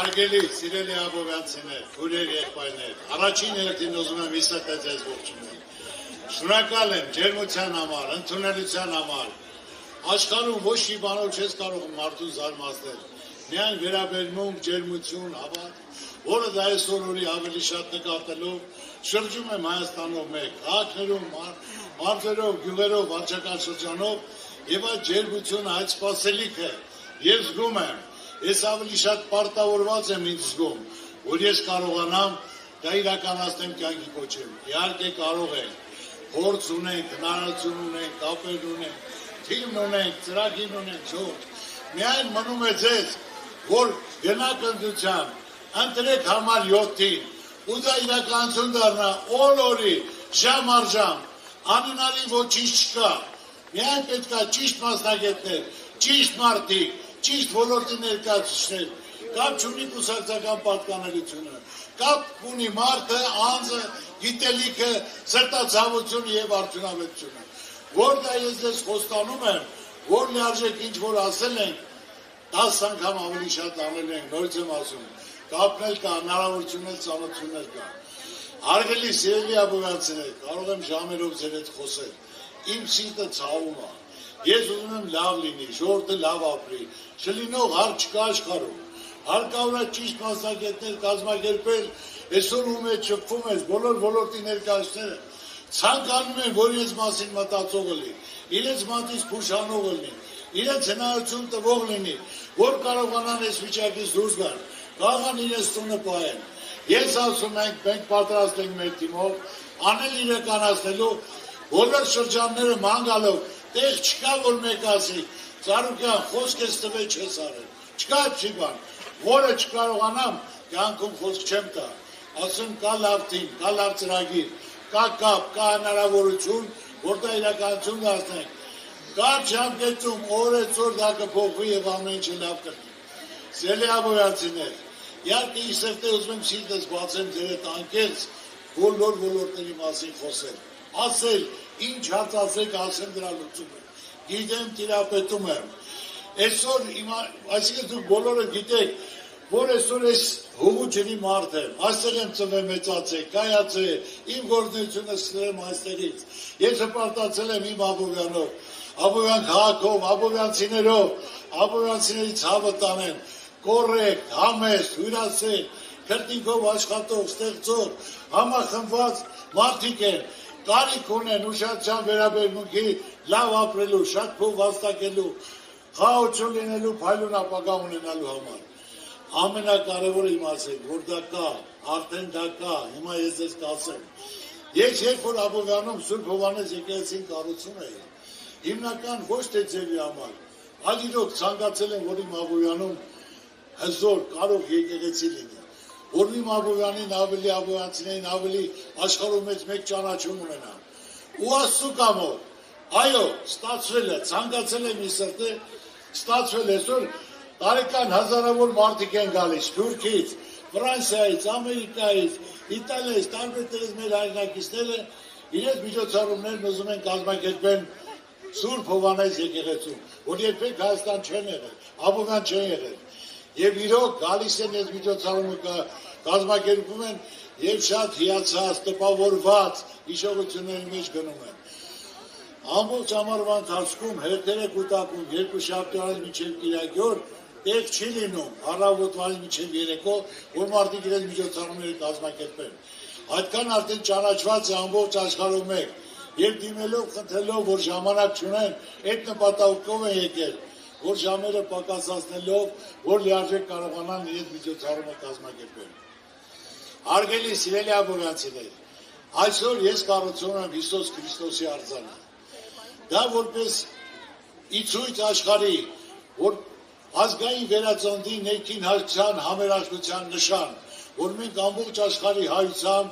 Արգելի, սիրելի ապովյանցիներ, քույրեր եղբայրներ, առաջին հերթին ուզում եմ իսկապես ձեզ ողջունել։ Շնորհակալ եմ ջերմության համար, ընդունելության համար։ Աշխարհում ոչ մի բանով չես կարող մարդուն զարմացնել։ Միայն վերաբերմունք, ջերմություն, հավատ, որը դա այսօր օրի ավելի շատ նկատելով շրջում եմ Հայաստանով մեկ, քաղաքներում, մարզերով, գյուղերով, վարչական շրջանով եւ այդ ջերմությունը, այդ սպասելիքը ես զգում եմ, ես ավելի շատ պարտավորված եմ ինձ զգում, որ ես կարողանամ դա իրականացնեմ կյանքի կոչեմ։ Իհարկե կարող ենք, փորձ ունենք, հնարավորություն ունենք, կապեր ունենք, թիմ ունենք, ծրագիր ունենք, չորս։ Միայն մնում է ձեզ, որ գնաք ընտրության, ընտրեք համար 7-ին, ու դա իրականություն դառնա օր-օրի, ժամ առ ժամ, անհնարին ոչինչ չկա։ Միայն պետք է ճիշտ մասնագետներ, ճիշտ մարդիկ, ճիշտ ոլորտի ներկայացուցիչներ, կապ չունի կուսակցական պատկանելությունը, կապ ունի մարդը, անձը, գիտելիքը, սրտացավությունը եւ արդյունավետությունը։ Որ դա ես ձեզ խոստանում եմ, որ լիարժեք ինչ որ ասել ենք, 10 անգամ ավելի շատ անել ենք, նորից եմ ասում, կապնել կա, հնարավորություններ, ծանոթություններ կա։ Արգելի սիրելի ապովյանցիներ, կարող եմ ժամերով ձեր հետ խոսել, իմ սիրտը ցավում է, ես ուզում եմ լավ լինի, ժողովուրդը լավ ապրի, չլինող հարկ չկա աշխարհում, հարկավոր է ճիշտ մասնագետներ կազմակերպել, այսօր ում հետ շփվում ես, բոլոր ոլորտի ներկայացուցիչները ցանկանում են, որ իրենց մասին մտածողը լինի, իրենց մատից փուշանողը լինի, իրենց հնարավորություն տվող լինի, որ կարողանան այս վիճակից դուրս գալ, կարողան իրենց տունը պահեն։ Ես ասում ենք, մենք պատրաստ ենք մեր թիմով, անել իրականացնելու, բոլոր շրջանները ման գալով, տեղ չկա, որ մեկ ասի, Ծառուկյան, խոսք ես տվել չես արել, չկա չի բան, որը չկարողանամ, կյանքում խոսք չեմ տա, ասում կա լավ թիմ, կա լավ ծրագիր, կա կապ, կա հնարավորություն, որ դա իրականություն դարձնենք, կա ժամկետում, օրեցօր դա կփոխվի եւ ամեն ինչը լավ կլինի։ Սիրելի ապովյանցիներ, իհարկե իսկապես ուզում եմ սիրտս բացեմ ձեր հետ անկեղծ բոլոր ոլորտների մասին խոսել, ասել, ինչ հարց ասեք, ասեմ դրա լուծումը, գիտեմ, տիրապետում եմ, այսօր, այսինքն դուք բոլորը գիտեք, որ այսօր այս հողու ջրի մարդ եմ, այստեղ եմ ծնվել մեծացել, կայացել, իմ գործունեությունը սկսել եմ այստեղից, ես հպարտացել եմ իմ Աբովյանով, Աբովյան քաղաքով, աբովյանցիներով, աբովյանցիների ցավը տանեմ, կոռեկտ, համեստ, հյուրասեր, քրտինքով աշխատող, ստեղծող, համախմբված մարդիկ են, կարիք ունեն ուշադրության վերաբերմունքի լավ ապրելու, շատ փող վաստակելու, խաղաղություն լինելու, փայլուն ապագա ունենալու համար։ Ամենակարևորը իմ ասեք, որ դա կա, արդեն դա կա, հիմա ես ձեզ կասեմ։ Ես երբ որ Աբովյանում Սուրբ Հովհաննես եկեղեցին կառուցում էի, հիմնական ոչ թե ձերի համար, այլ իրոք ցանկացել եմ, որ իմ Աբովյանում հզոր, կարող եկեղեցի լինի, որ իմ Աբովյանին ավելի աբովյանցիներին ավելի աշխարհում մեկ ճանաչում ունենան։ Ու Աստծո կամով, այո, ստացվել է, ցանկացել եմ իմ սրտը, ստացվել է, այսօր տարեկան հազարավոր մարդիկ են գալիս Թուրքիից, Ֆրանսիայից, Ամերիկայից, Իտալիայից, տարբեր տեղից մեր հայրենակիցները իրենց միջոցառումներն ուզում են կազմակերպել Սուրբ Հովհաննես եկեղեցում, որ երբեք Հայաստան չեն եղել, Աբովյան չեն եղել։ Եվ իրոք գալիս են այս միջոցառումը կազմակերպում են եւ շատ հիացած, տպավորված հիշողությունների մեջ գնում են։ Ամբողջ ամառվա ընթացքում հերթերը կուտակում, երկուշաբթի մինչև կիրակի օր տեղ չի լինում, առավոտվանից մինչև երեկո, որ մարդիկ իրենց միջոցառումները կազմակերպեն։ Այդքան արդեն ճանաչված է ամբողջ աշխարհում մեկ, եւ դիմելով, խնդրելով, որ ժամանակ չունեն, այդ նպատակով են եկել, որ ժամերը պակասացնելով, որ լիարժեք կարողանան իրենց միջոցառումը կազմակերպել։ Արգելի սիրելի ապովյանցիներ, այսօր ես կառուցում եմ Հիսուս Քրիստոսի արձանը։ Դա որպես իցույց աշխարհի, որ ազգային վերածննդի ներքին հայության համերաշխության նշան, որ մենք ամբողջ աշխարհի հայության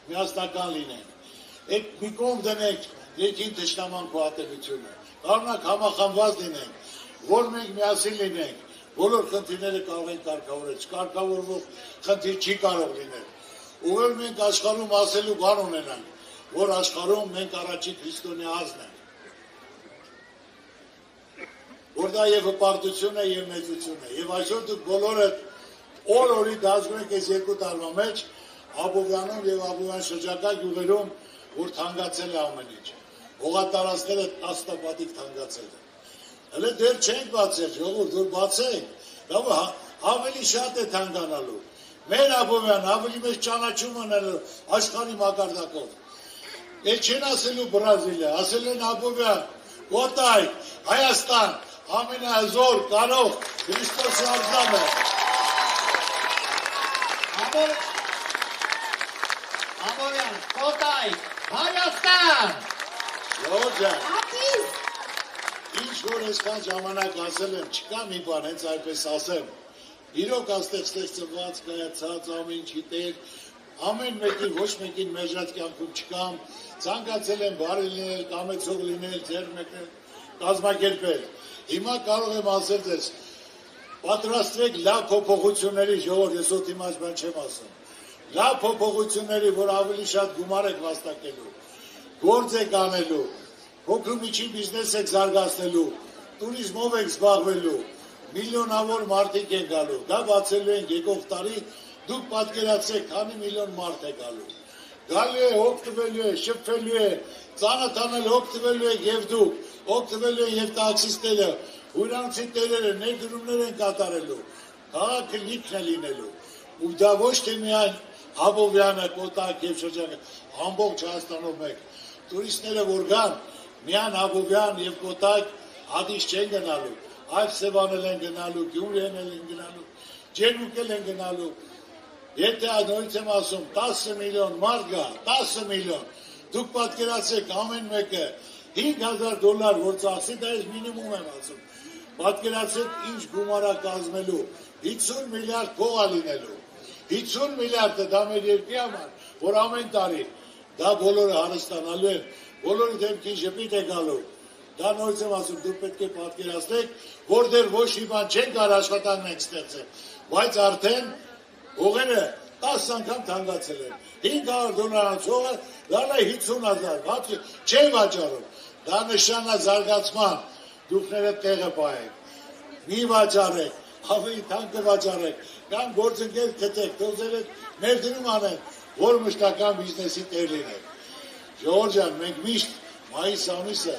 միասնական լինենք։ Այդ մի կողմ դնենք ներքին թշնամանք ու ատելությունը, կարողանանք համախմբված լինենք, որ մենք միասին լինենք, բոլոր խնդիրները կարող են կարգավորել, չկարգավորվող խնդիր չի կարող լինել։ Ու որ մենք աշխարհում ասելու բան ունենանք, որ աշխարհում մենք առաջին քրիստոնեացն ենք։ Որ դա եւ հպարտություն է եւ մեծություն է։ Եվ այսօր դուք բոլորը Օր-օրի դասում ենք այս երկու տարվա մեջ Աբովյանում եւ Աբովյան շրջակա գյուղերում, որ թանկացել է ամեն ինչ։ Հողատարածքները տասնապատիկ թանկացել են։ Հələ դեռ չենք բացել, ժողովուրդ, որ բացենք, դա ավելի շատ է թանկանալու։ Մեր Աբովյան ավելի մեծ ճանաչում ունենալու աշխարհի մակարդակով։ Էլ չեն ասելու Բրազիլիա, ասել են Աբովյան, Կոտայ, Հայաստան, ամենազոր կարող Քրիստոսի արձանը։ Աբովյան, Կոտայ, Հայաստան։ Ժողովուրդ, ինչ որ այսքան ժամանակ ասել եմ, չկա մի բան, հենց այդպես ասեմ։ Իրոք աստեղ ստեղծված կայացած ամեն ինչի տեր, ամեն մեկին, ոչ մեկին մեջած կյանքում չկամ, ցանկացել եմ բարի լինել, կամեցող լինել, ձեր մեկը կազմակերպել։ Հիմա կարող եմ ասել ձեզ, պատրաստվեք լավ փոփոխությունների, ժողովուրդ, ես ոտ հիմա բան չեմ ասում։ Լավ փոփոխությունների, որ ավելի շատ գումար եք վաստակելու, գործ եք անելու, փոքր միջին բիզնես եք զարգացնելու, տուրիզմով եք զբաղվելու, միլիոնավոր մարդիկ են գալու, դա բացելու են եկող տարի, դուք պատկերացրեք, քանի միլիոն մարդ է գալու։ Գալու է, օգտվելու է, շփվելու է, ծանոթանալու, օգտվելու եք եւ դուք, օգտվելու են եւ տաքսիստները, հյուրանոցի տերերը, ներդրումներ են կատարելու, քաղաքը լիքն է լինելու։ Ու դա ոչ թե միայն Աբովյանը, Կոտակ եւ շրջակա, ամբողջ Հայաստանով մեկ տուրիստները որ գան, միայն Աբովյան եւ Կոտակ հադիս չեն գնալու, այլ Սևանել են գնալու, Գյումրիել են գնալու, Ջերմուկել են գնալու։ Եթե նորից եմ ասում, 10 միլիոն մարդ գա, 10 միլիոն, դուք պատկերացրեք ամեն մեկը $5,000 որ ծախսի, դա ես մինիմում եմ ասում, պատկերացրեք ինչ գումարա կազմելու, 50 միլիարդ փող է լինելու, 50 միլիարդը դա մեր երկրի համար, որ ամեն տարի դա բոլորը հարստանալու են, բոլորի դեմքին ժպիտ է գալու, դա նորից եմ ասում, դուք պետք է պատկերացնեք, որ դեռ ոչ մի բան չեն կար աշխատանքն ենք ստեղծել, բայց արդեն հողերը 10 անգամ թանկացել են, $500 հողը դառնա 50,000, չեն վաճառում, դա նշան է զարգացման, դուքները տեղը պահեք, մի վաճառեք, ավելի թանկը վաճառեք, կամ գործընկեր գտեք, դոզերեք ներդրում անեն, որ մշտական բիզնեսի տեր լինեք։ Ժողովուրդ ջան, մենք միշտ մայիս ամիսը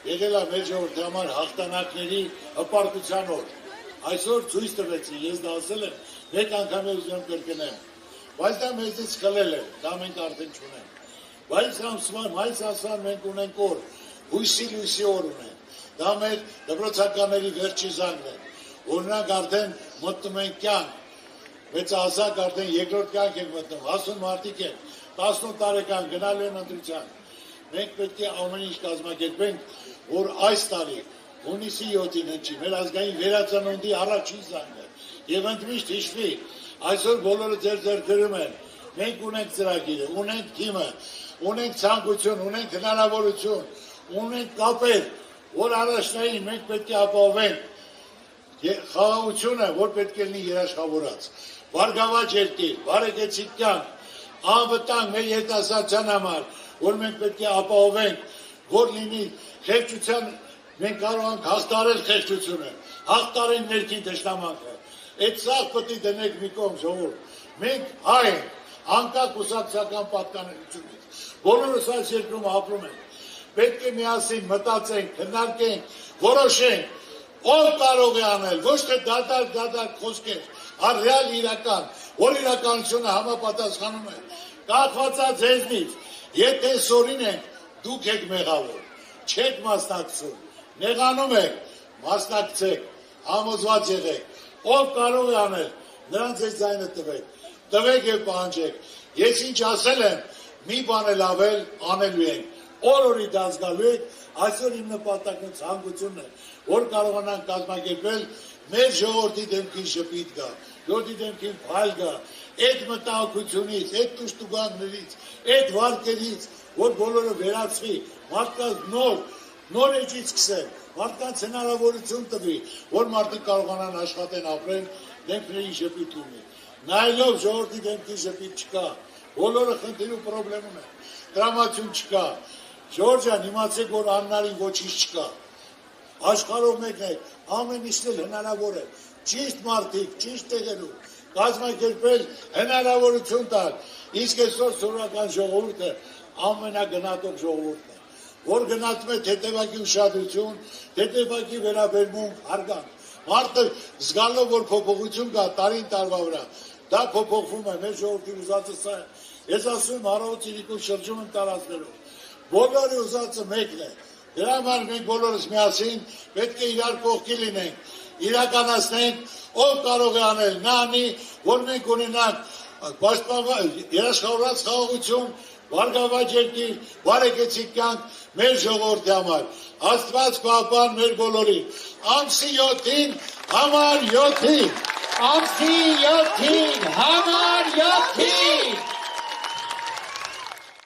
եղել է մեր ժողովրդի համար հաղթանակների հպարտության օր։ Այսօր ցույց տվեցի, ես դա ասել եմ, մեկ անգամ էլ ուզում կրկնեմ, բայց դա մեզից խլել է, դա մենք արդեն չունենք։ Բայց մայիս ամսվան մենք ունենք օր, հույսի օր ունենք, դա մեր դպրոցականների վերջի զանգն է, օրինակ արդեն մտնում ենք կյանք, մեծահասակ արդեն երկրորդ կյանք ենք մտնում, հասուն մարդիկ են, 18 տարեկան գնալու են ընտրության։ Մենք պետք է ամեն ինչ կազմակերպենք, որ այս տարի հունիսի 7-ին հնչի մեր ազգային վերածնունդի առաջին զանգը եւ ընդմիշտ հիշվի, այսօր բոլորը ձեր գրում են, մենք ունենք ծրագիրը, ունենք թիմը, ունենք ցանկություն, ունենք հնարավորություն, ունենք կապեր, որ առաջնային մենք պետք է ապահովենք խաղաղությունը, որ պետք է լինի երաշխավորած, բարգավաճ երկիր, բարեկեցիկ կյանք, անվտանգ մեր երիտասարդության համար, որ մենք պետք է ապահովենք, որ լինի խեղճության, մենք կարող ենք հաղթարել խեղճությունը, հաղթարել ներքին դաշնամանքը, այդ սաղ պետք է դնենք մի կողմ ժողովուրդ, մենք հայ ենք, անկախ կուսակցական պատկանելությունից, բոլորս այս երկրում ապրում ենք, պետք է միասին մտածենք, քննարկենք, որոշենք, ով կարող է անել, ոչ թե դատարկ խոսքեր, այլ ռեալ իրական, որ իրականությունը համապատասխանում է, կախվածա ձեզնից, եթե սորին ենք, դուք եք մեղավոր, չեք մասնակցում, նեղանում եք, մասնակցեք, համոզված եղեք, ով կարող է անել, նրանց այս ձայնը տվեք և պահանջեք, ես ինչ ասել եմ, մի բան էլ ավել անելու ենք, օր-օրի դաս գալու եք, այսօր իմ նպատակն ու ցանկությունն է, որ կարողանանք կազմակերպել մեր ժողովրդի դեմքին շփիտ գա, ժողովրդի դեմքին փայլ գա, այդ մտահոգությունից, այդ տուշտուգաններից, այդ վարկերից, որ բոլորը վերացվի, մարդկանց նոր էջից սկսեն, մարդկանց հնարավորություն տվի, որ մարդիկ կարողանան աշխատեն ապրեն, դեմքների շփիտ ունի։ Նայելով ժողովրդի դեմքին շփիտ չկա, բոլորը խնդիրու պրոբլեմ ունեն, տրամադրություն չկա։ Ժողովուրդ ջան, իմացեք, որ անհնարին ոչինչ չկա։ Աշխարհով մեկն է, ամեն ինչն էլ հնարավոր է։ Ճիշտ մարդիկ, ճիշտ տեղերում, կազմակերպել, հնարավորություն տալ։ Իսկ այսօր սովորական ժողովուրդը ամենագնահատող ժողովուրդն է, որ գնացում է թեթևակի ուշադրություն, թեթևակի վերաբերմունք, հարգանք։ Մարդը զգալով, որ փոփոխություն կա տարին տարվա վրա, դա փոփոխվում է, մեր ժողովրդի ուզածը սա է։ Ես ասում եմ առավոտ իրիկու շրջում եմ տարածներով։ Բոլորի ուզածը մեկն է։ Դրա համար մենք բոլորս միասին պետք է իրար կողքի լինենք, իրականացնենք, ով կարող է անել, նա անի, որ մենք ունենանք երաշխավորած խաղաղություն, վարգավաճ երկիր, բարեկեցիկ կյանք մեր ժողովրդի համար։ Աստված պահպան մեր բոլորին։ Ամսի 7-ին, համար 7-ին։ Ամսի 7-ին, համար 7-ին։